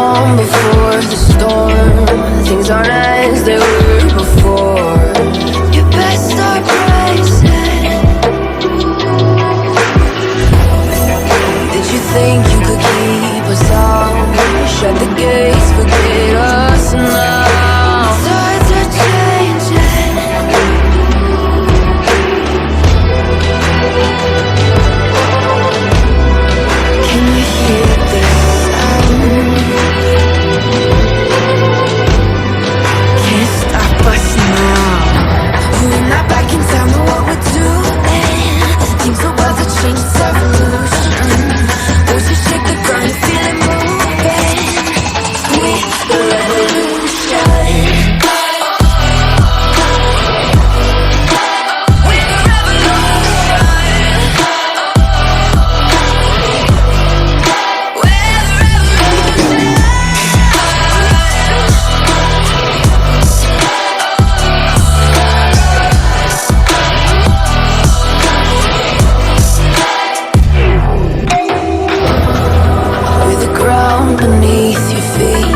calm before the storm. Things aren't as they were before. You best start bracing. Did you think you could keep us out? Shut the gates, forget us now. Tides are changing. Can you hear this sound? Can't stop us now. We're not back in town, know what we're doing. Things are about to change, it's evolution. Voices shake the ground, you feel it moving. We're the revolution. We're the revolution. We're the revolution. With the ground beneath your feet,